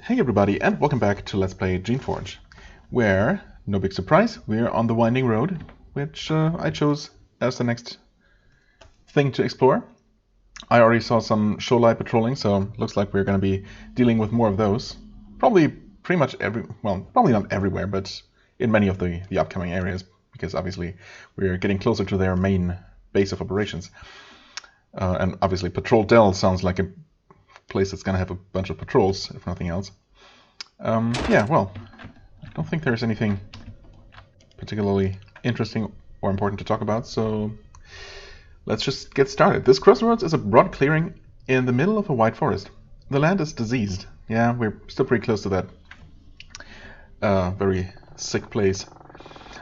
Hey everybody, and welcome back to Let's Play Geneforge, where, no big surprise, we're on the winding road, which I chose as the next thing to explore. I already saw some show patrolling, so looks like we're going to be dealing with more of those. Probably pretty much probably not everywhere, but in many of the upcoming areas, because obviously we're getting closer to their main base of operations. And obviously Patrol Dell sounds like a place that's going to have a bunch of patrols, if nothing else. Yeah, well, I don't think there's anything particularly interesting or important to talk about, so let's just get started. This crossroads is a broad clearing in the middle of a wide forest. The land is diseased. Yeah, we're still pretty close to that very sick place.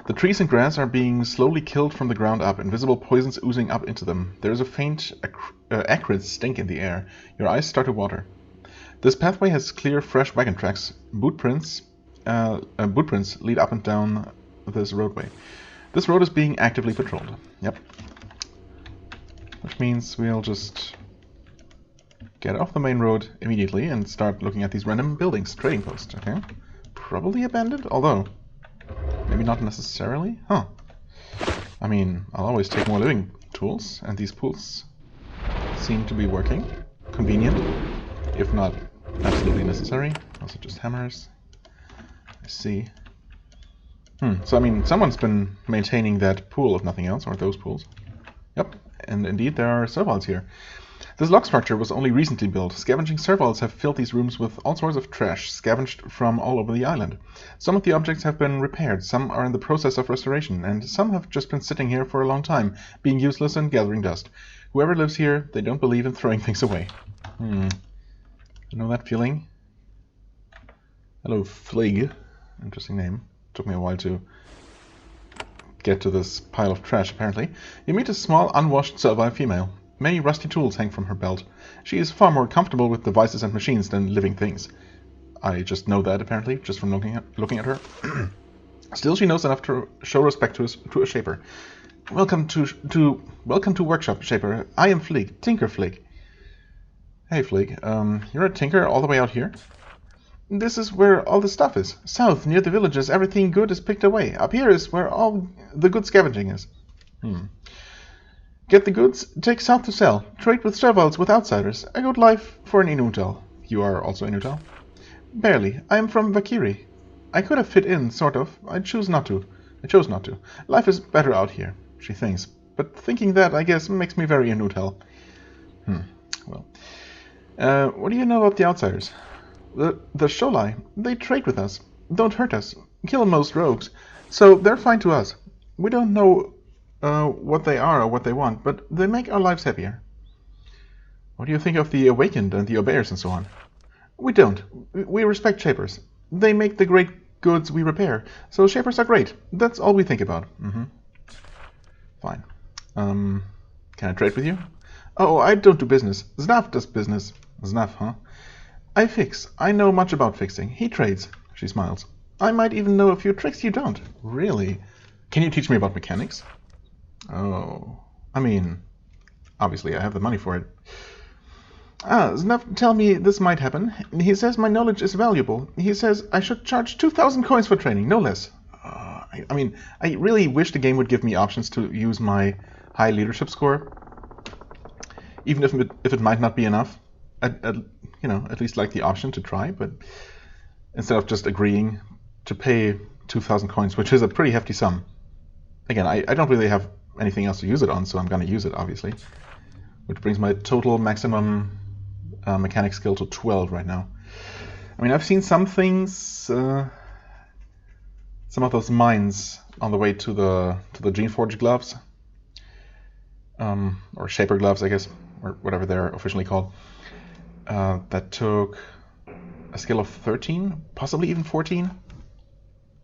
The trees and grass are being slowly killed from the ground up, invisible poisons oozing up into them. There is a faint, acrid stink in the air. Your eyes start to water. This pathway has clear, fresh wagon tracks. Bootprints lead up and down this roadway. This road is being actively patrolled. Yep. Which means we'll just get off the main road immediately and start looking at these random buildings. Trading post, okay. Probably abandoned, although maybe not necessarily. Huh. I mean, I'll always take more living tools, and these pools seem to be working. Convenient, if not absolutely necessary. Also just hammers. I see. So I mean, someone's been maintaining that pool if nothing else, or those pools. Yep, and indeed there are servals here. This log structure was only recently built. Scavenging servals have filled these rooms with all sorts of trash, scavenged from all over the island. Some of the objects have been repaired, some are in the process of restoration, and some have just been sitting here for a long time, being useless and gathering dust. Whoever lives here, they don't believe in throwing things away. You know that feeling? Hello, Flig. Interesting name. Took me a while to get to this pile of trash, apparently. You meet a small, unwashed servile female. Many rusty tools hang from her belt. She is far more comfortable with devices and machines than living things. I just know that, apparently, just from looking at her. Still, she knows enough to show respect to a shaper. Welcome to workshop, shaper. I am Flig, Tinker Flig. Hey, Flig. You're a tinker all the way out here? This is where all the stuff is. South, near the villages, everything good is picked away. Up here is where all the good scavenging is. Get the goods, take south to sell. Trade with servals, with outsiders. A good life for an Inutal. You are also Inutal? Barely. I am from Vakiri. I could have fit in, sort of. I chose not to. Life is better out here, she thinks. But thinking that, I guess, makes me very Inutal. Well. What do you know about the outsiders? The Sholai. They trade with us. Don't hurt us. Kill most rogues. So they're fine to us. We don't know what they are or what they want, but they make our lives happier. What do you think of the Awakened and the Obeyers and so on? We don't. We respect Shapers. They make the great goods we repair, so Shapers are great. That's all we think about. Fine. Can I trade with you? Oh, I don't do business. Znaf does business. Znaf, huh? I fix. I know much about fixing. He trades. She smiles. I might even know a few tricks you don't. Really? Can you teach me about mechanics? Oh, I mean, obviously I have the money for it. Znaf tell me this might happen. He says my knowledge is valuable. He says I should charge 2,000 coins for training, no less. I mean, I really wish the game would give me options to use my high leadership score, even if it might not be enough. You know, at least like the option to try, but instead of just agreeing to pay 2,000 coins, which is a pretty hefty sum. Again, I don't really have anything else to use it on, so I'm going to use it, obviously. Which brings my total maximum mechanic skill to 12 right now. I mean, I've seen some things, some of those mines on the way to the Geneforge gloves, or Shaper gloves, I guess, or whatever they're officially called. That took a skill of 13, possibly even 14.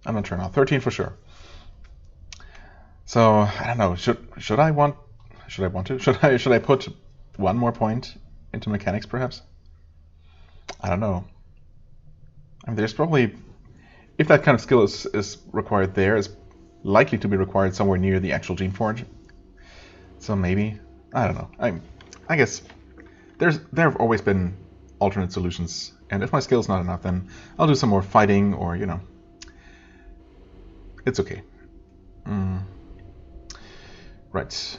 I'm not sure now. 13 for sure. So I don't know. Should I put one more point into mechanics, perhaps? I don't know. I mean, there's probably, if that kind of skill is required there, is likely to be required somewhere near the actual Geneforge. So maybe, I don't know. I guess there have always been alternate solutions. And if my skill's not enough, then I'll do some more fighting, or, you know, it's okay. Right.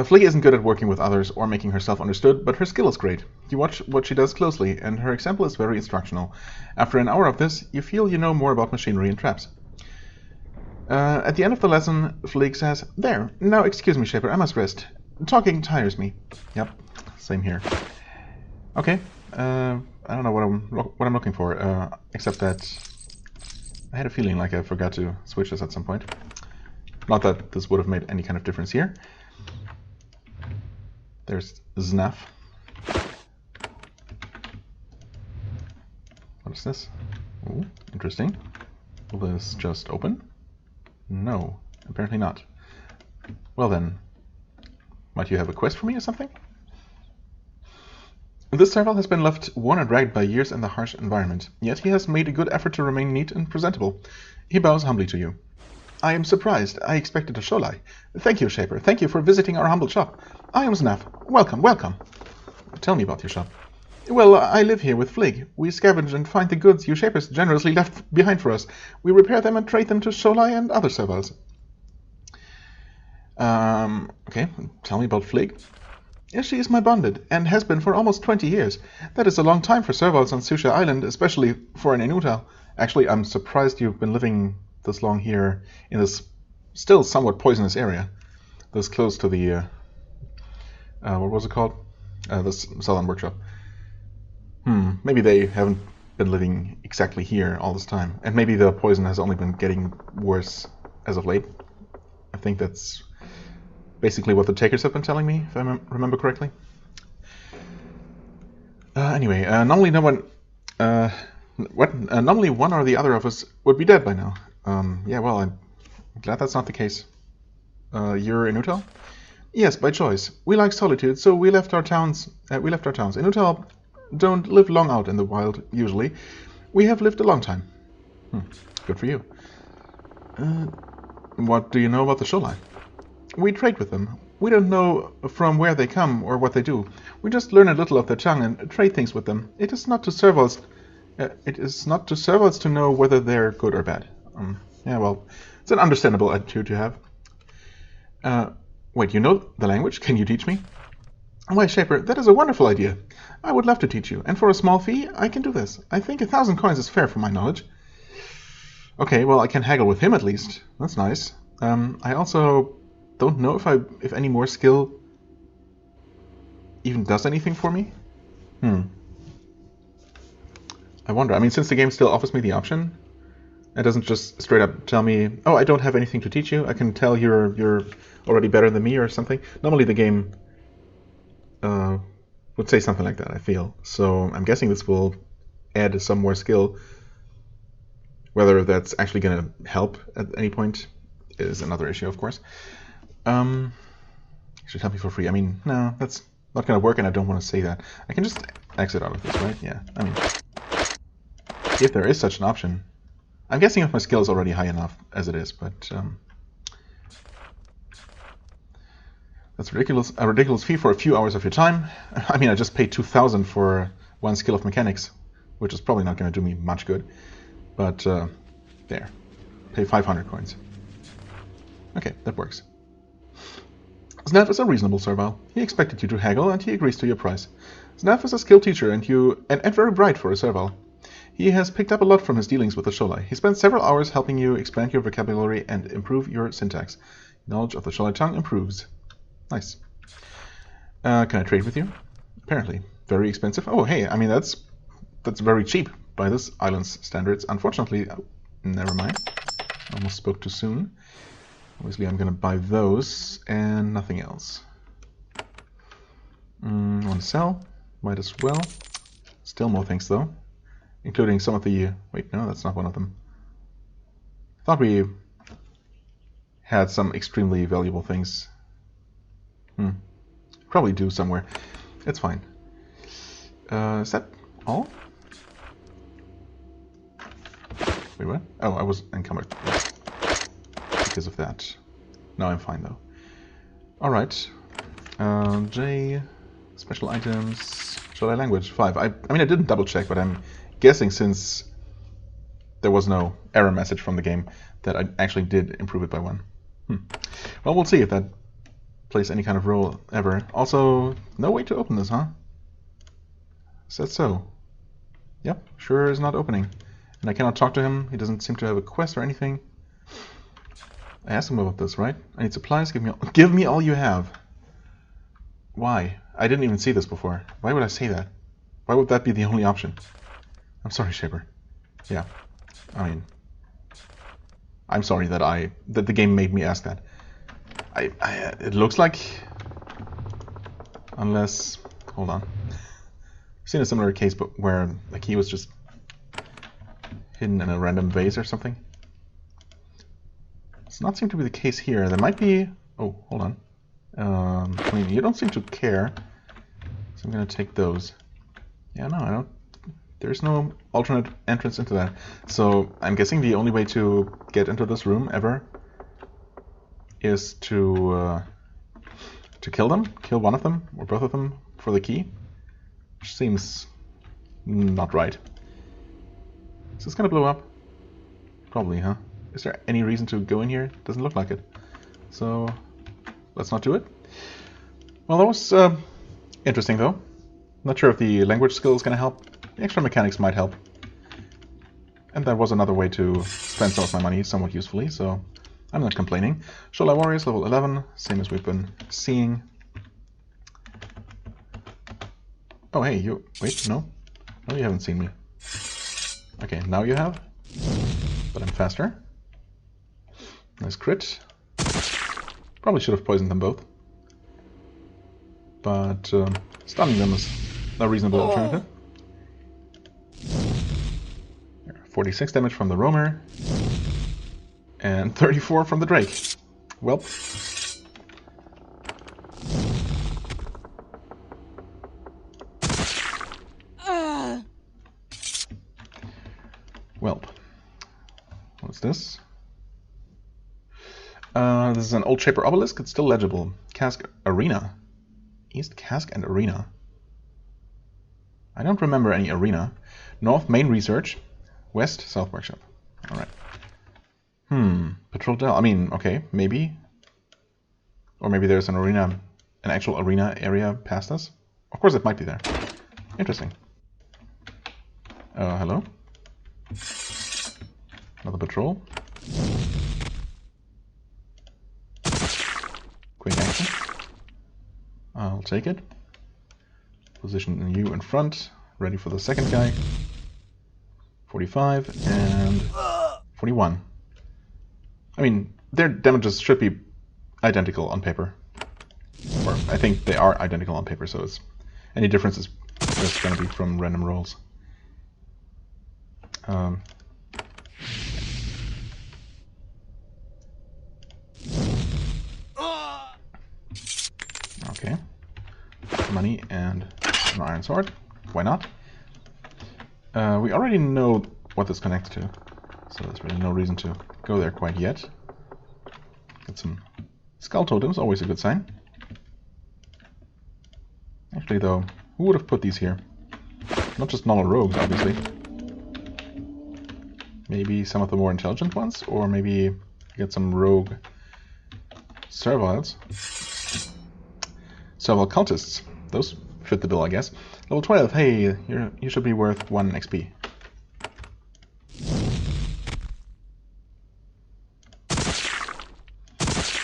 Flea isn't good at working with others or making herself understood, but her skill is great. You watch what she does closely, and her example is very instructional. After an hour of this, you feel you know more about machinery and traps. At the end of the lesson, Fleek says, "There, now excuse me, Shaper, I must rest. Talking tires me." Yep, same here. Okay, I don't know what I'm looking for, except that I had a feeling like I forgot to switch this at some point. Not that this would have made any kind of difference here. There's Znaf. What is this? Ooh, interesting. Will this just open? No, apparently not. Well then, might you have a quest for me or something? This serval has been left worn and ragged by years in the harsh environment, yet he has made a good effort to remain neat and presentable. He bows humbly to you. "I am surprised. I expected a Sholai. Thank you, Shaper. Thank you for visiting our humble shop. I am Znaf. Welcome, welcome." Tell me about your shop. "Well, I live here with Flig. We scavenge and find the goods you Shapers generously left behind for us. We repair them and trade them to Sholai and other servals." Okay, tell me about Flig. "She is my bonded, and has been for almost 20 years. That is a long time for servals on Susha Island, especially for an Inutal. Actually, I'm surprised you've been living this long here in this still somewhat poisonous area. This close to the, what was it called? This Southern Workshop. Maybe they haven't been living exactly here all this time. And maybe the poison has only been getting worse as of late. I think that's basically what the takers have been telling me, if I remember correctly. Anyway, normally no one... normally one or the other of us would be dead by now. Yeah, well, I'm glad that's not the case. You're Inutal? Yes, by choice. We like solitude, so we left our towns. Inutal don't live long out in the wild, usually. We have lived a long time. Good for you. What do you know about the Sholai? We trade with them. We don't know from where they come or what they do. We just learn a little of their tongue and trade things with them. It is not to servals. It is not to servals to know whether they're good or bad. Yeah, well, it's an understandable attitude to have. Wait, you know the language? Can you teach me? Why, Shaper, that is a wonderful idea. I would love to teach you, and for a small fee, I can do this. I think 1,000 coins is fair for my knowledge. Okay, well, I can haggle with him at least. That's nice. I also don't know if any more skill even does anything for me. I wonder. I mean, since the game still offers me the option, it doesn't just straight up tell me, "Oh, I don't have anything to teach you." I can tell you're already better than me or something. Normally the game would say something like that, I feel. So I'm guessing this will add some more skill. Whether that's actually going to help at any point is another issue, of course. Should help me for free. I mean, no, that's not going to work, and I don't want to say that. I can just exit out of this, right? Yeah, I mean, if there is such an option. I'm guessing if my skill is already high enough as it is, but that's ridiculous. A ridiculous fee for a few hours of your time. I mean, I just paid 2,000 for one skill of mechanics, which is probably not going to do me much good. But there, pay 500 coins. Okay, that works. Znaf is a reasonable servile. He expected you to haggle, and he agrees to your price. Znaf is a skilled teacher, and very bright for a servile. He has picked up a lot from his dealings with the Sholai. He spent several hours helping you expand your vocabulary and improve your syntax. Knowledge of the Sholai tongue improves. Nice. Can I trade with you? Apparently. Very expensive. Oh, hey, I mean, that's very cheap by this island's standards. Unfortunately, never mind. Almost spoke too soon. Obviously, I'm going to buy those and nothing else. Want to sell? Might as well. Still more things, though. Including some of the... Wait, no, that's not one of them. Thought we had some extremely valuable things. Probably do somewhere. It's fine. Is that all? Wait, what? Oh, I was encumbered. Yeah. Because of that. Now I'm fine, though. Alright. J... Special items... Shall I language? 5. I mean, I didn't double check, but I'm guessing since there was no error message from the game that I actually did improve it by 1. Well, we'll see if that plays any kind of role ever. Also, no way to open this, huh? Is that so? Yep, sure is not opening. And I cannot talk to him. He doesn't seem to have a quest or anything. I asked him about this, right? I need supplies. Give me all you have. Why? I didn't even see this before. Why would I say that? Why would that be the only option? I'm sorry, Shaper. Yeah. I mean, I'm sorry that the game made me ask that. It looks like, unless, hold on. I've seen a similar case, but where the key was just hidden in a random vase or something. Does not seem to be the case here. There might be. Oh, hold on. I mean, you don't seem to care, so I'm gonna take those. Yeah, no, I don't. There's no alternate entrance into that. So I'm guessing the only way to get into this room ever is to kill them, kill one of them or both of them for the key, which seems not right. Is this gonna blow up? Probably, huh? Is there any reason to go in here? Doesn't look like it. So let's not do it. Well, that was interesting though. Not sure if the language skill is gonna help. The extra mechanics might help. And that was another way to spend some of my money somewhat usefully, so I'm not complaining. Shola Warriors, level 11, same as we've been seeing. Oh hey, you... wait, no? No, you haven't seen me. Okay, now you have. But I'm faster. Nice crit. Probably should have poisoned them both. But stunning them is a reasonable alternative. 46 damage from the roamer. And 34 from the drake. Welp. Welp. What's this? This is an old Shaper obelisk. It's still legible. Cask Arena. East Cask and Arena. I don't remember any arena. North Main Research. West South Workshop. Alright. Patrol Dell. I mean, okay, maybe. Or maybe there's an arena, an actual arena area past us. Of course it might be there. Interesting. Hello? Another patrol. Quick action. I'll take it. Position you in front. Ready for the second guy. 45 and 41. I mean, their damages should be identical on paper. Or I think they are identical on paper, so it's any difference is just going to be from random rolls. Okay. Money and an iron sword. Why not? We already know what this connects to, so there's really no reason to go there quite yet. Get some skull totems, always a good sign. Actually though, who would have put these here? Not just normal rogues, obviously. Maybe some of the more intelligent ones, or maybe get some rogue serviles. Servile cultists. Those fit the bill, I guess. Level 12, hey, you should be worth 1 XP.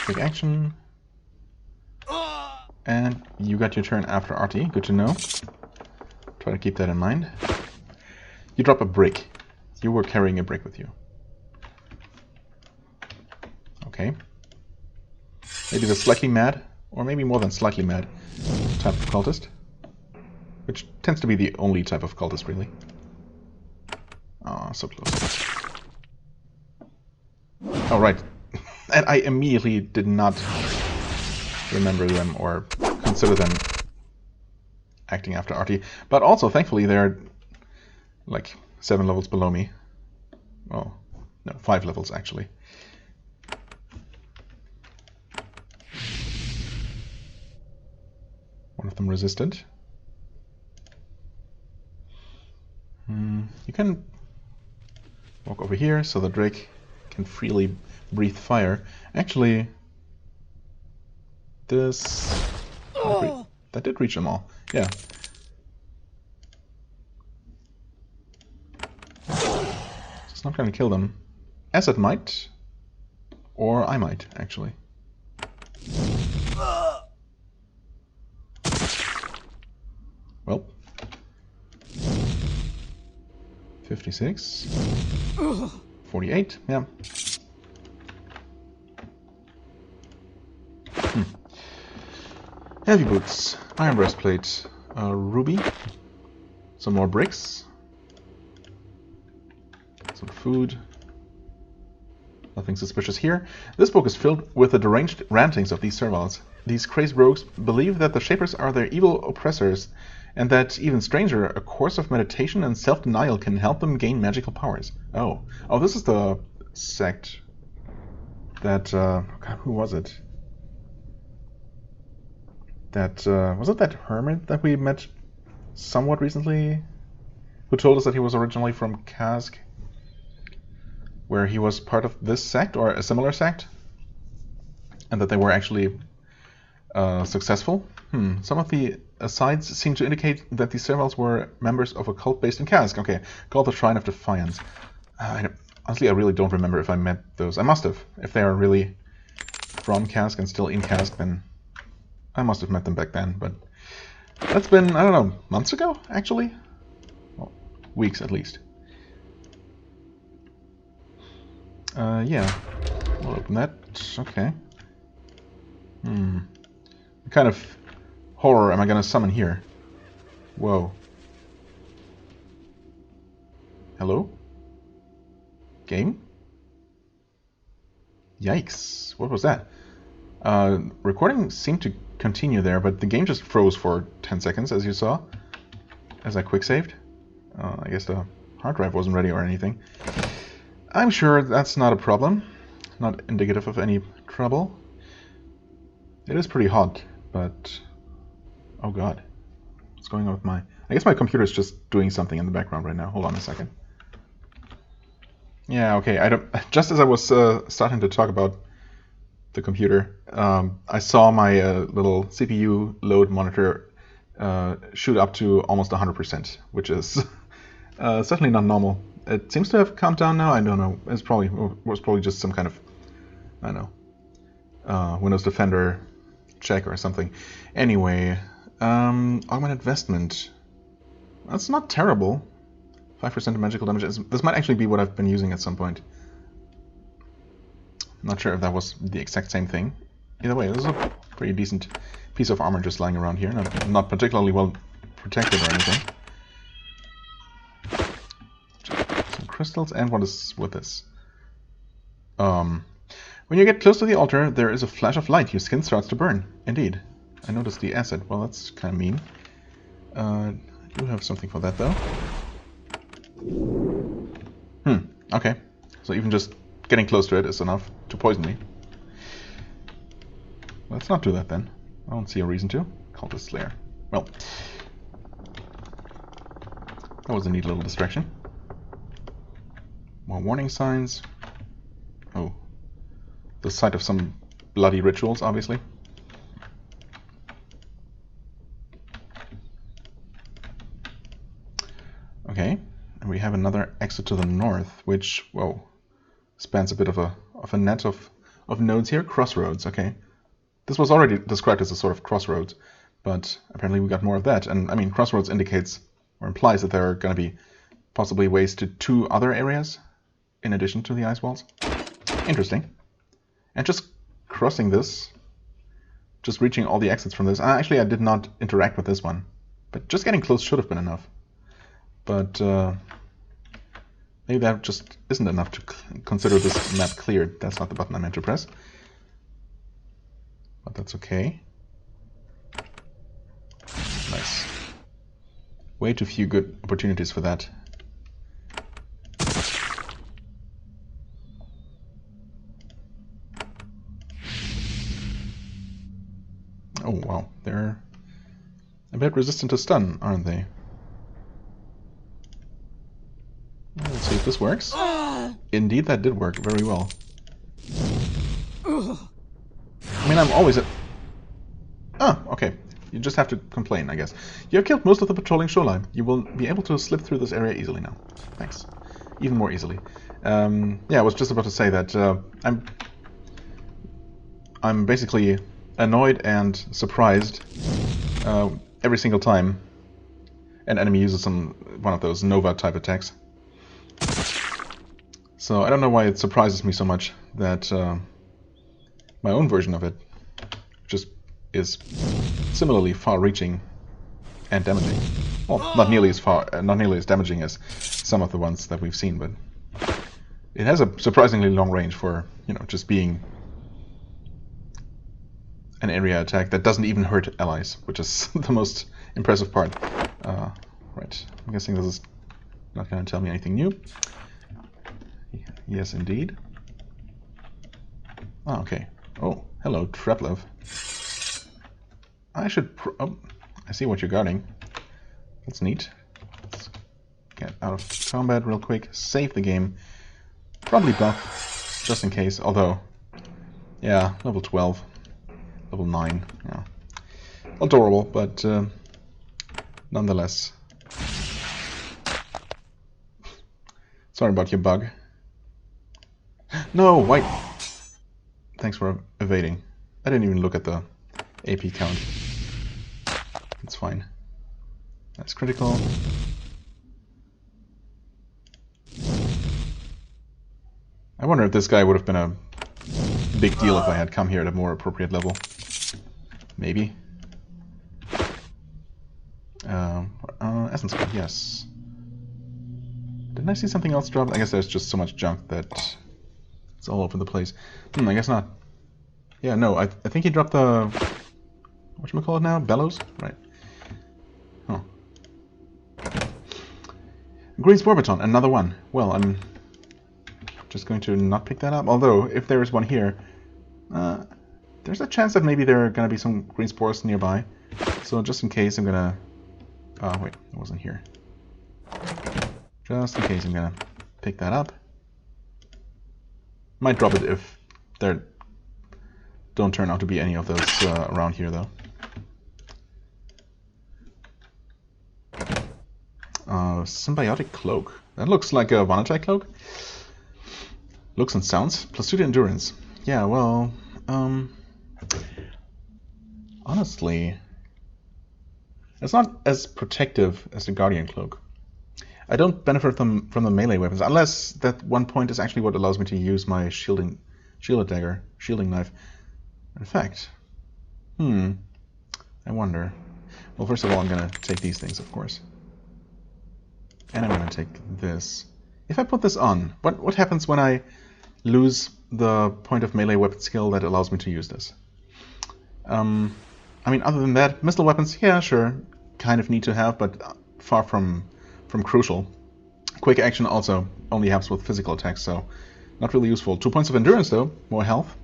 Quick action. And you got your turn after Artie, good to know. Try to keep that in mind. You drop a brick. You were carrying a brick with you. Okay. Maybe the slightly mad, or maybe more than slightly mad, type of cultist. Which tends to be the only type of cultist, really. Oh, so close. Oh, right. And I immediately did not remember them or consider them acting after Artie. But also, thankfully, they're like 7 levels below me. Well, no, 5 levels, actually. One of them resisted. You can walk over here so the Drake can freely breathe fire. Actually, this... that did reach them all. Yeah. It's not going to kill them. As it might. Or I might, actually. Well. 56. 48, yeah. Heavy boots, iron breastplate, ruby, some more bricks, some food. Nothing suspicious here. This book is filled with the deranged rantings of these serviles. These crazed rogues believe that the Shapers are their evil oppressors, and that, even stranger, a course of meditation and self-denial can help them gain magical powers. Oh, this is the sect that, God, who was it? That, was it that hermit that we met somewhat recently? Who told us that he was originally from Kask? Where he was part of this sect, or a similar sect? And that they were actually successful? Some of the asides seem to indicate that these serviles were members of a cult based in Kask. Okay, called the Shrine of Defiance. Honestly, I really don't remember if I met those. I must have. If they are really from Kask and still in Kask, then I must have met them back then. But that's been, I don't know, months ago, actually? Well, weeks at least. Yeah. We'll open that. Okay. What kind of horror am I gonna summon here? Whoa. Hello? Game? Yikes. What was that? Recording seemed to continue there, but the game just froze for 10 seconds, as you saw. As I quick-saved. I guess the hard drive wasn't ready or anything. I'm sure that's not a problem. Not indicative of any trouble. It is pretty hot, but... oh god. What's going on with my... I guess my computer's just doing something in the background right now. Hold on a second. Yeah, okay. Just as I was starting to talk about the computer, I saw my little CPU load monitor shoot up to almost 100%, which is certainly not normal. It seems to have calmed down now. I don't know. Was probably just some kind of, I don't know, Windows Defender check or something. Anyway, augmented vestment. That's not terrible. 5% of magical damage. This might actually be what I've been using at some point. Not sure if that was the exact same thing. Either way, this is a pretty decent piece of armor just lying around here. Not particularly well protected or anything. Some crystals, and what is with this? When you get close to the altar, there is a flash of light. Your skin starts to burn. Indeed. I noticed the acid. Well, that's kind of mean. I do have something for that, though. Okay. So even just getting close to it is enough to poison me. Let's not do that then. I don't see a reason to. Cultist Slayer. Well. That was a neat little distraction. More warning signs. Oh. The site of some bloody rituals, obviously. Okay. And we have another exit to the north, which, whoa, spans a bit of a net of nodes here. Crossroads, okay. This was already described as a sort of crossroads, but apparently we got more of that. And I mean, crossroads indicates or implies that there are going to be possibly ways to 2 other areas in addition to the ice walls. Interesting. And just crossing this, just reaching all the exits from this. Actually, I did not interact with this one, but just getting close should have been enough. But maybe that just isn't enough to consider this map cleared. That's not the button I meant to press. But that's okay. Nice. Way too few good opportunities for that. Oh wow, they're a bit resistant to stun, aren't they? Let's see if this works. Indeed, that did work very well. I mean, I'm always at... Oh, okay. You just have to complain, I guess. You have killed most of the patrolling shoreline. You will be able to slip through this area easily now. Thanks. Even more easily. Yeah, I was just about to say that I'm basically annoyed and surprised every single time an enemy uses one of those Nova type attacks. So I don't know why it surprises me so much that my own version of it just is similarly far-reaching and damaging. Well, not nearly as damaging as some of the ones that we've seen, but it has a surprisingly long range for, you know, just being an area attack that doesn't even hurt allies, which is the most impressive part. Right, I'm guessing this is not going to tell me anything new. Yes, indeed. Oh, okay. Oh, hello, Treplev. I should... oh, I see what you're guarding. That's neat. Let's get out of combat real quick. Save the game. Probably buff, just in case. Although, yeah, level 12. Level 9. Yeah. Adorable, but nonetheless. Sorry about your bug. No, wait. Thanks for evading. I didn't even look at the AP count. It's fine. That's critical. I wonder if this guy would have been a big deal if I had come here at a more appropriate level. Maybe. Essence card, yes. Didn't I see something else drop? I guess there's just so much junk that it's all over the place. I guess not. Yeah, no, I think he dropped the... whatchamacallit now? Bellows? Right. Oh. Green Spore Baton, another one. Well, I'm just going to not pick that up. Although, if there is one here, there's a chance that maybe there are going to be some green spores nearby. So just in case, I'm going to... oh, wait, it wasn't here. Just in case, I'm going to pick that up. Might drop it if there don't turn out to be any of those around here, though. Symbiotic Cloak. That looks like a one-attack cloak. Looks and sounds. +2 to endurance. Yeah, well, honestly, it's not as protective as the Guardian Cloak. I don't benefit from the melee weapons, unless that one point is actually what allows me to use my shielding knife. In fact, I wonder. Well, first of all, I'm going to take these things, of course. And I'm going to take this. If I put this on, what happens when I lose the point of melee weapon skill that allows me to use this? I mean, other than that, missile weapons, yeah, sure, kind of need to have, but far from crucial. Quick action also only helps with physical attacks, so not really useful. 2 points of endurance, though, more health.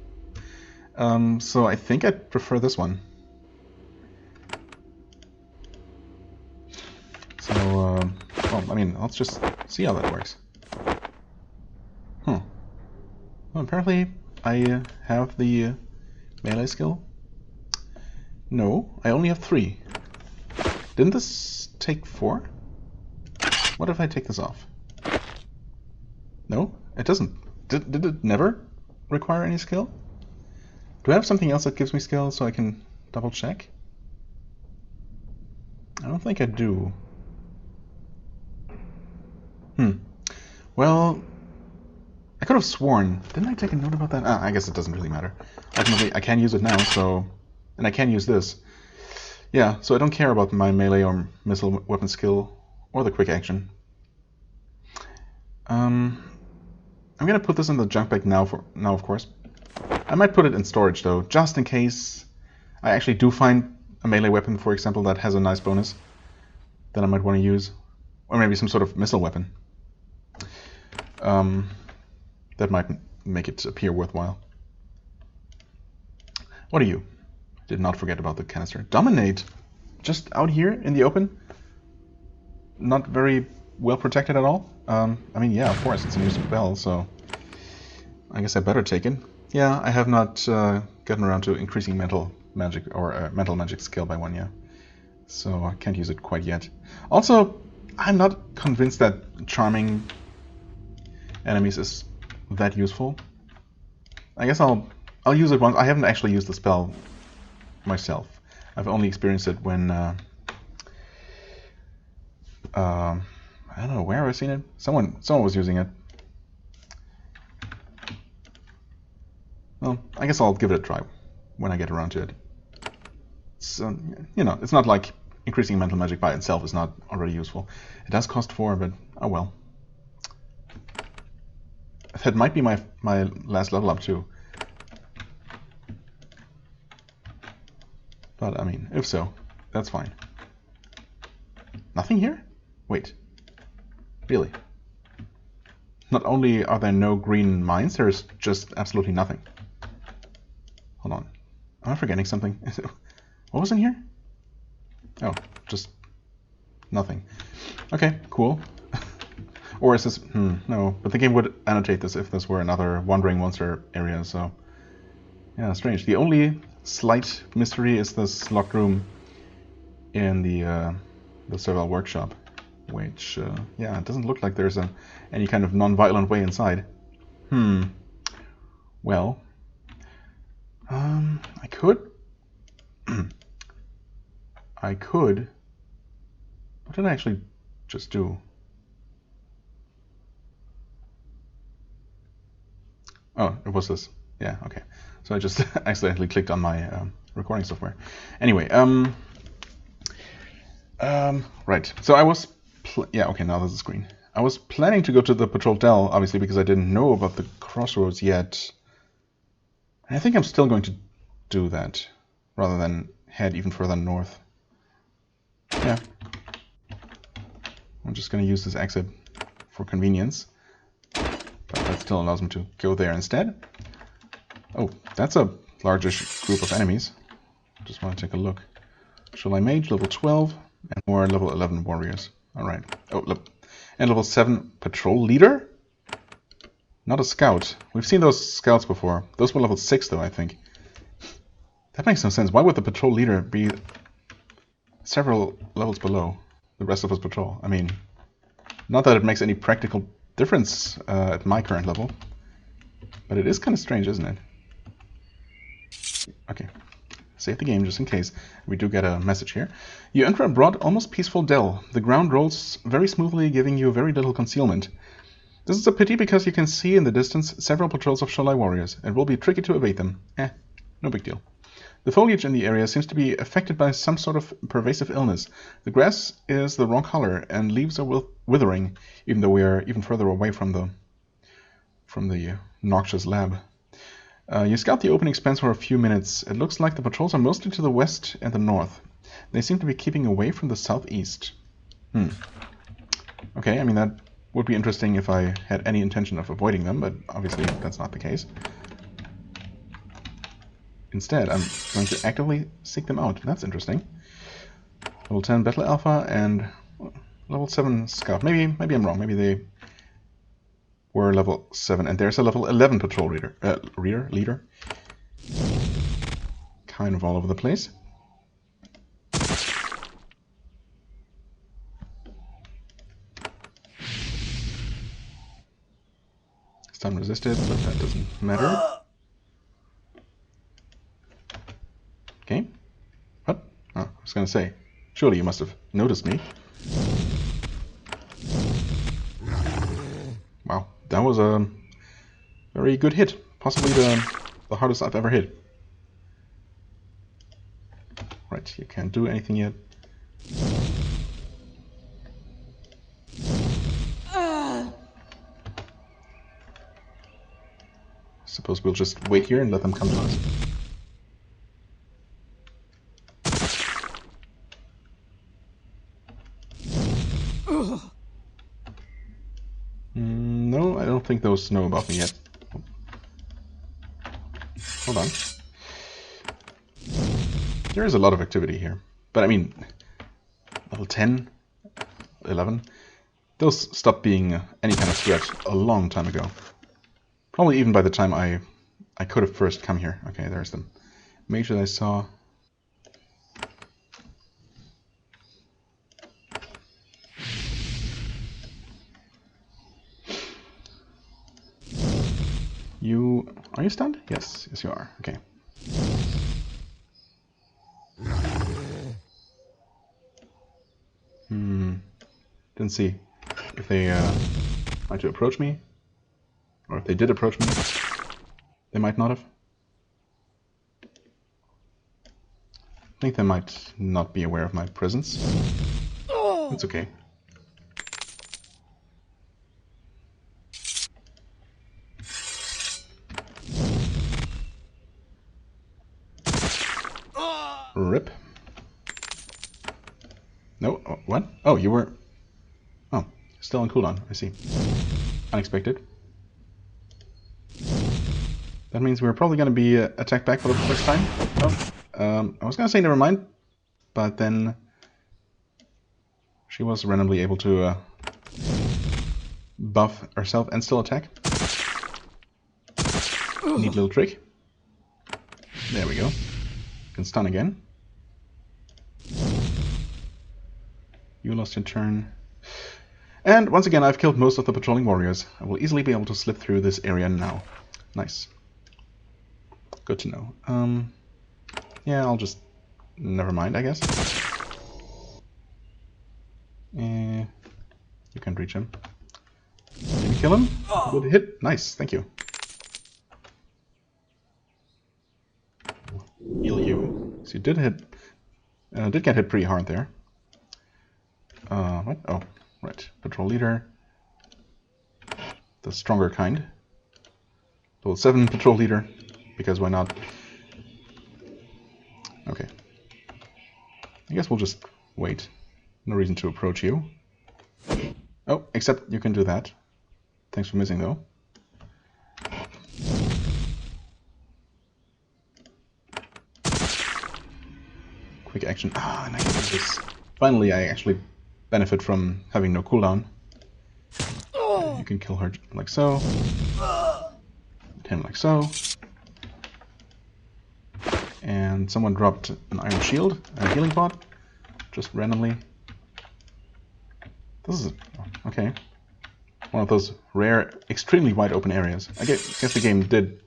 So I think I'd prefer this one. So, well, I mean, let's just see how that works. Well, apparently I have the melee skill. No, I only have 3. Didn't this take 4? What if I take this off? No, it doesn't. Did it never require any skill? Do I have something else that gives me skill so I can double check? I don't think I do. Well, I could have sworn. Didn't I take a note about that? I guess it doesn't really matter. Ultimately, I can use it now, so... and I can use this. Yeah, so I don't care about my melee or missile weapon skill or the quick action. I'm gonna put this in the junk bag now, of course. I might put it in storage, though, just in case I actually do find a melee weapon, for example, that has a nice bonus that I might want to use. Or maybe some sort of missile weapon. That might make it appear worthwhile. What are you? Did not forget about the canister. Dominate! Just out here in the open? Not very well protected at all? I mean, yeah, of course, it's a new spell, so I guess I better take it. Yeah, I have not gotten around to increasing mental magic or mental magic skill by 1 yet, so I can't use it quite yet. Also, I'm not convinced that charming enemies is that useful. I guess I'll use it once. I haven't actually used the spell myself. I've only experienced it when I don't know where I've seen it. Someone was using it. Well, I guess I'll give it a try when I get around to it. So, you know, it's not like increasing mental magic by itself is not already useful. It does cost 4, but oh well. That might be my last level up too. But I mean, if so, that's fine. Nothing here? Wait. Really? Not only are there no green mines, there's just absolutely nothing. Hold on. Am I forgetting something? What was in here? Oh, just nothing. Okay, cool. Or is this... no, but the game would annotate this if this were another wandering monster area, so... Yeah, strange. The only slight mystery is this locked room in the Serval workshop, which, yeah, it doesn't look like there's any kind of non-violent way inside. Well... I could... I could... What did I actually just do? Oh, it was this. Yeah, okay. So I just accidentally clicked on my recording software. Anyway, right. So I was... yeah, okay, now this is green. I was planning to go to the Patrol Dell, obviously, because I didn't know about the crossroads yet. And I think I'm still going to do that, rather than head even further north. Yeah. I'm just going to use this exit for convenience. But that still allows me to go there instead. Oh, that's a largish group of enemies. Just want to take a look. Sholai Mage, level 12, and more level 11 warriors. Alright. Oh, look. And level 7 patrol leader? Not a scout. We've seen those scouts before. Those were level 6 though, I think. That makes no sense. Why would the patrol leader be several levels below the rest of his patrol? I mean, not that it makes any practical difference at my current level, but it is kind of strange, isn't it? Okay, save the game just in case we do get a message here. You enter a broad, almost peaceful dell. The ground rolls very smoothly, giving you very little concealment. This is a pity because you can see in the distance several patrols of Sholai warriors. It will be tricky to evade them. No big deal. The foliage in the area seems to be affected by some sort of pervasive illness. The grass is the wrong color and leaves are withering, even though we are even further away from the noxious lab. You scout the open expanse for a few minutes. It looks like the patrols are mostly to the west and the north. They seem to be keeping away from the southeast. Okay, I mean that would be interesting if I had any intention of avoiding them, but obviously that's not the case. Instead, I'm going to actively seek them out. That's interesting. Level 10 Battle Alpha and level 7 Scout. Maybe I'm wrong. Maybe they were level 7. And there's a level 11 Patrol Leader. Kind of all over the place. Stun resisted, but that doesn't matter. Okay. What? Oh, I was gonna say, surely you must have noticed me. Wow, that was a very good hit. Possibly the hardest I've ever hit. Right, you can't do anything yet. Suppose we'll just wait here and let them come to us. No, I don't think those know about me yet. Hold on. There is a lot of activity here. But I mean, level 10, 11. Those stopped being any kind of threat a long time ago. Probably even by the time I could have first come here. Okay, there's the mage that I saw. Are you stunned? Yes, yes you are. Okay. Didn't see if they tried to approach me, or if they did approach me. They might not have. I think they might not be aware of my presence. It's okay. Rip. No, oh, what? Oh, you were... Oh, still on cooldown, I see. Unexpected. That means we're probably going to be attacked back for the first time. Oh, I was going to say never mind, but then she was randomly able to buff herself and still attack. Neat little trick. There we go. Can stun again. You lost your turn. And once again, I've killed most of the patrolling warriors. I will easily be able to slip through this area now. Nice. Good to know. Yeah, I'll just... Never mind, I guess. You can't reach him. Did you kill him? Good hit. Nice, thank you. Heal you. So you did hit... did get hit pretty hard there. What? Oh, right. Patrol leader. The stronger kind. Level 7 patrol leader. Because why not? Okay. I guess we'll just wait. No reason to approach you. Oh, except you can do that. Thanks for missing, though. Quick action. Ah, and I can do this. Finally, I actually benefit from having no cooldown. You can kill her like so. Him like so. And someone dropped an iron shield, a healing pot, just randomly. This is okay. One of those rare, extremely wide open areas. I guess the game did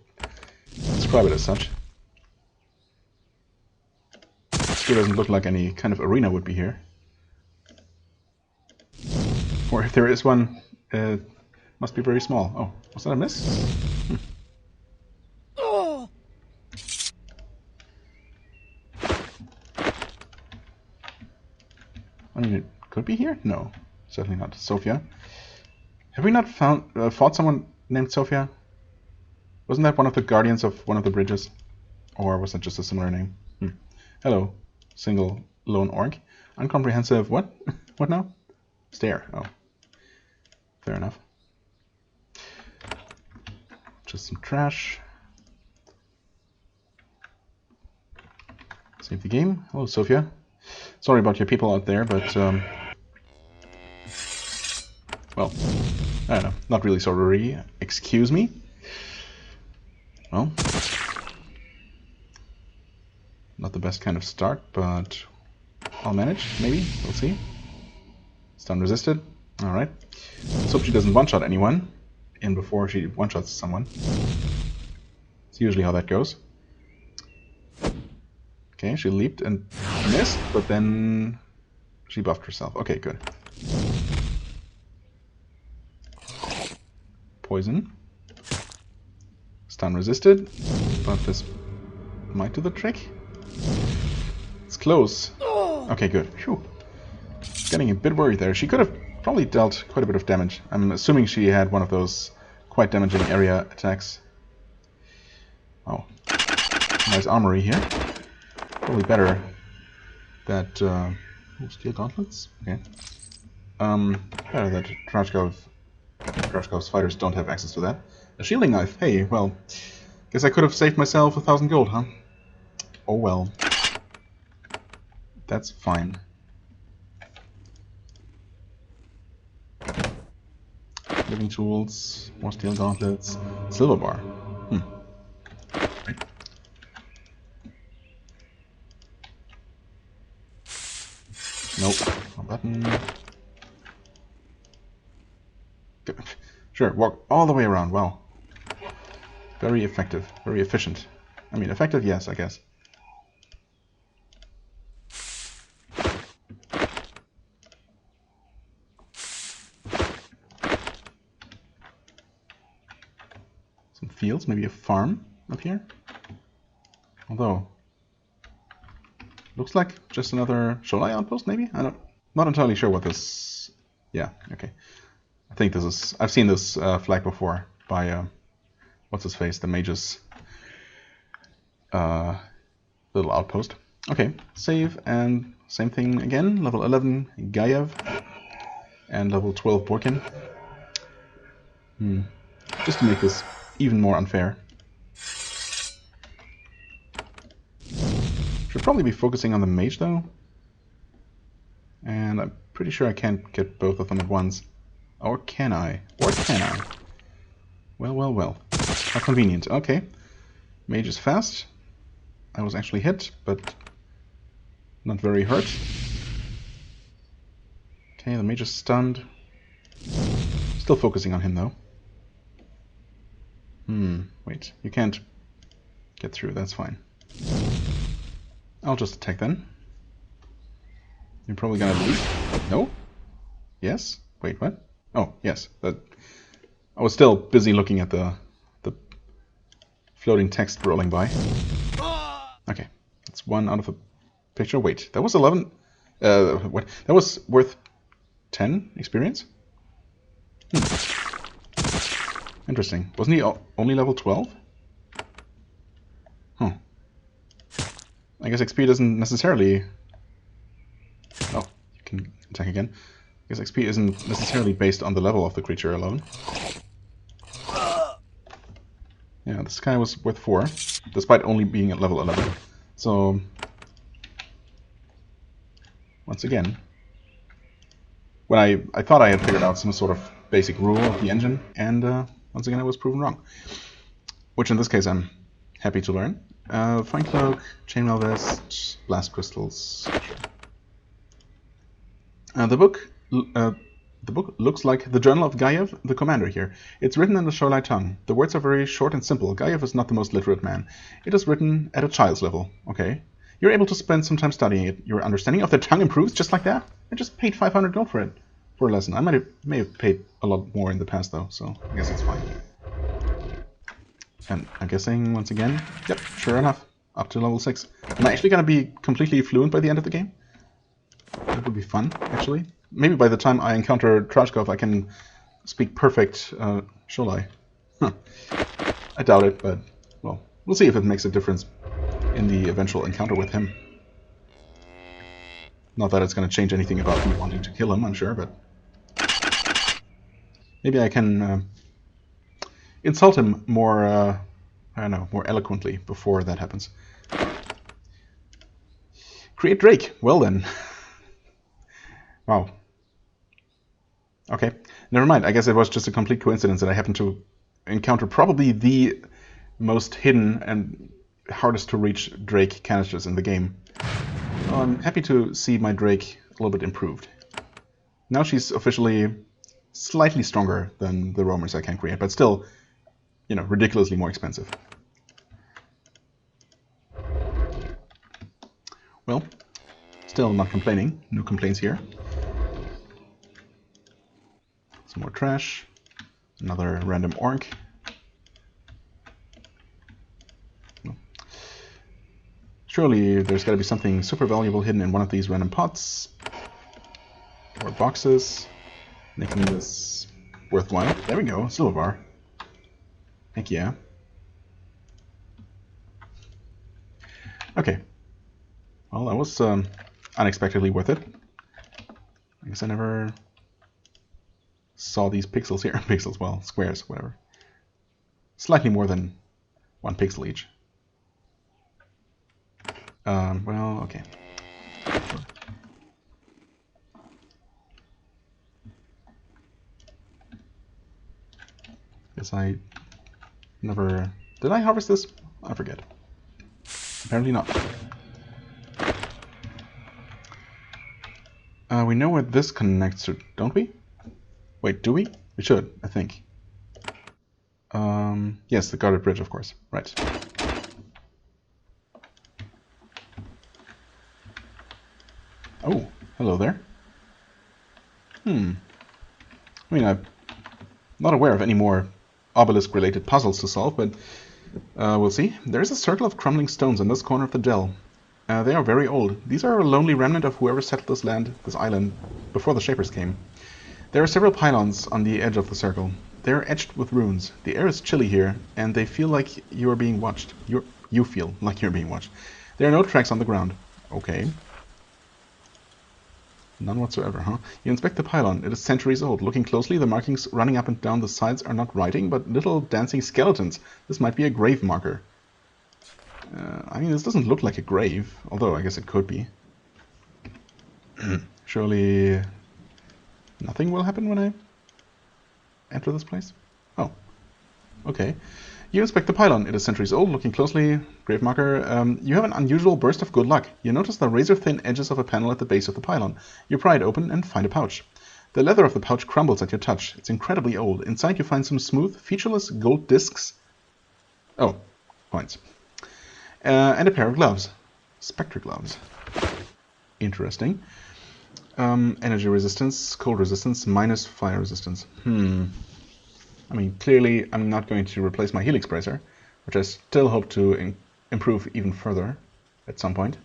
describe it as such. Sure doesn't look like any kind of arena would be here. Or if there is one, it must be very small. Oh, was that a miss? I mean, it could be here? No, certainly not. Sophia. Have we not fought someone named Sophia? Wasn't that one of the guardians of one of the bridges? Or was that just a similar name? Hello, single lone orc. Uncomprehensive what? What now? Stare. Oh. Fair enough. Just some trash. Save the game. Hello, Sophia. Sorry about your people out there, but well, I don't know. Not really sorry. Excuse me. Well, not the best kind of start, but I'll manage. Maybe. We'll see. Stun resisted. All right. Let's hope she doesn't one-shot anyone in before she one-shots someone. It's usually how that goes. Okay, she leaped and missed, but then she buffed herself. Okay, good. Poison. Stun resisted, but this might do the trick. It's close. Okay, good. Phew. Getting a bit worried there. She could have probably dealt quite a bit of damage. I'm assuming she had one of those quite damaging area attacks. Oh. Nice armory here. Probably better that steel gauntlets? Okay. Better that Drashkov's fighters don't have access to that. A shielding knife. Hey, well, guess I could have saved myself 1,000 gold, huh? Oh well. That's fine. Craving tools, more steel gauntlets, silver bar. Right. Nope. Wrong button. Sure, walk all the way around. Wow. Very effective. Very efficient. I mean, effective, yes, I guess. Some fields, maybe a farm up here. Although, looks like just another Sholai outpost, maybe? Not entirely sure what this... Yeah, okay. I think this is... I've seen this flag before by, what's his face, the mage's little outpost. Okay, save, and same thing again. Level 11, Gaev, and level 12, Borkin. Just to make this even more unfair. Should probably be focusing on the mage, though. And I'm pretty sure I can't get both of them at once. Or can I? Or can I? Well, well, well. How convenient. Okay. Mage is fast. I was actually hit, but not very hurt. Okay, the mage is stunned. Still focusing on him, though. Wait. You can't get through. That's fine. I'll just attack then. You're probably gonna lose. No? Yes? Wait, what? Oh, yes. I was still busy looking at the floating text rolling by. Okay, that's one out of the picture. Wait, that was 11. What? That was worth 10 experience? Interesting. Wasn't he only level 12? Huh. I guess XP doesn't necessarily... Oh, you can attack again. I guess XP isn't necessarily based on the level of the creature alone. Yeah, this guy was worth 4, despite only being at level 11. So, once again, when I thought I had figured out some sort of basic rule of the engine, and once again I was proven wrong. Which in this case I'm happy to learn. Fine Cloak, Chainmail Vest, Blast Crystals. Sure. The book looks like the Journal of Gaev, the commander here. It's written in the Sholai tongue. The words are very short and simple. Gaev is not the most literate man. It is written at a child's level. Okay. You're able to spend some time studying it. Your understanding of the tongue improves just like that. I just paid 500 gold for it. For a lesson. I may have paid a lot more in the past though, so I guess it's fine. And I'm guessing, once again, yep, sure enough, up to level 6. Am I actually going to be completely fluent by the end of the game? That would be fun, actually. Maybe by the time I encounter Trashkov, I can speak perfect Sholai. Huh. I doubt it, but, well, we'll see if it makes a difference in the eventual encounter with him. Not that it's going to change anything about me wanting to kill him, I'm sure, but... Maybe I can insult him more, I don't know, more eloquently before that happens. Create Drake. Well then. Wow. Okay. Never mind. I guess it was just a complete coincidence that I happened to encounter probably the most hidden and hardest to reach Drake canisters in the game. Well, I'm happy to see my Drake a little bit improved. Now she's officially slightly stronger than the roamers I can create, but still, you know, ridiculously more expensive. Well, still not complaining. No complaints here. Some more trash. Another random orc. Surely there's got to be something super valuable hidden in one of these random pots or boxes, making this worthwhile. There we go, silver bar. Heck yeah. Okay. Well, that was unexpectedly worth it. I guess I never saw these pixels here. Pixels, well, squares, whatever. Slightly more than 1 pixel each. Well, okay. Sure. Guess I never... Did I harvest this? I forget. Apparently not. We know where this connects to, don't we? Wait, do we? We should, I think. Yes, the guarded bridge, of course. Right. Oh, hello there. I mean, I'm not aware of any more obelisk-related puzzles to solve, but we'll see. There is a circle of crumbling stones in this corner of the dell. They are very old. These are a lonely remnant of whoever settled this island, before the Shapers came. There are several pylons on the edge of the circle. They are etched with runes. The air is chilly here, and they feel like you are being watched. You feel like you're being watched. There are no tracks on the ground. Okay. None whatsoever, huh? You inspect the pylon. It is centuries old. Looking closely, the markings running up and down the sides are not writing, but little dancing skeletons. This might be a grave marker. I mean, this doesn't look like a grave, although I guess it could be. Surely nothing will happen when I enter this place? Oh, okay. You inspect the pylon. It is centuries old. Looking closely, grave marker. You have an unusual burst of good luck. You notice the razor-thin edges of a panel at the base of the pylon. You pry it open and find a pouch. The leather of the pouch crumbles at your touch. It's incredibly old. Inside you find some smooth, featureless gold discs. Oh, coins. And a pair of gloves. Spectre gloves. Interesting. Energy resistance, cold resistance, minus fire resistance. I mean, clearly I'm not going to replace my Helix Bracer, which I still hope to improve even further at some point.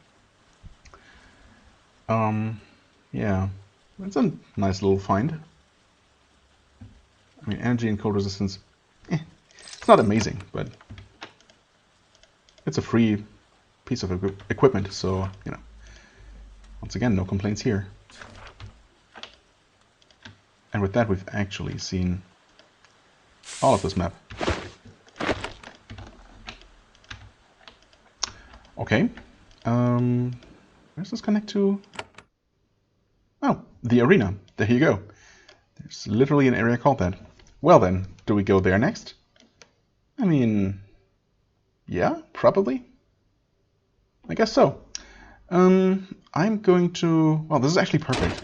Yeah, it's a nice little find. I mean, energy and cold resistance, it's not amazing, but it's a free piece of equipment, so, you know, once again, no complaints here. And with that, we've actually seen all of this map. Okay. Where does this connect to? Oh, the arena. There you go. There's literally an area called that. Well then, do we go there next? I mean, yeah, probably. I guess so. I'm going to... Well, this is actually perfect.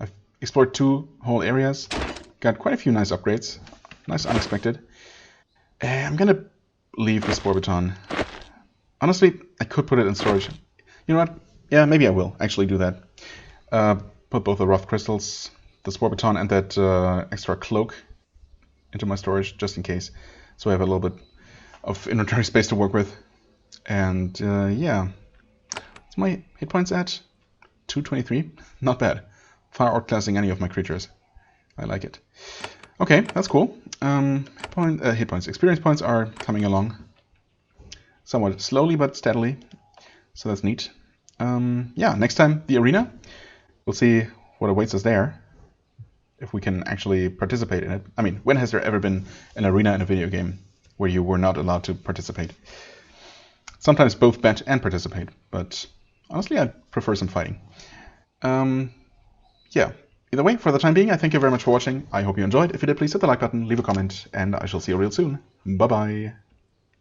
I've explored 2 whole areas. Got quite a few nice upgrades. Nice unexpected. I'm gonna leave the Spore Baton. Honestly, I could put it in storage. You know what? Yeah, maybe I will actually do that. Put both the rough crystals, the Spore Baton, and that extra cloak into my storage, just in case. So I have a little bit of inventory space to work with. And yeah. What's my hit points at? 223? Not bad. Far outclassing any of my creatures. I like it. Okay, that's cool. Hit points. Experience points are coming along. Somewhat slowly but steadily. So that's neat. Yeah, next time, the arena. We'll see what awaits us there. If we can actually participate in it. I mean, when has there ever been an arena in a video game where you were not allowed to participate? Sometimes both bet and participate, but honestly, I'd prefer some fighting. Yeah. Either way, for the time being, I thank you very much for watching. I hope you enjoyed. If you did, please hit the like button, leave a comment, and I shall see you real soon. Bye-bye.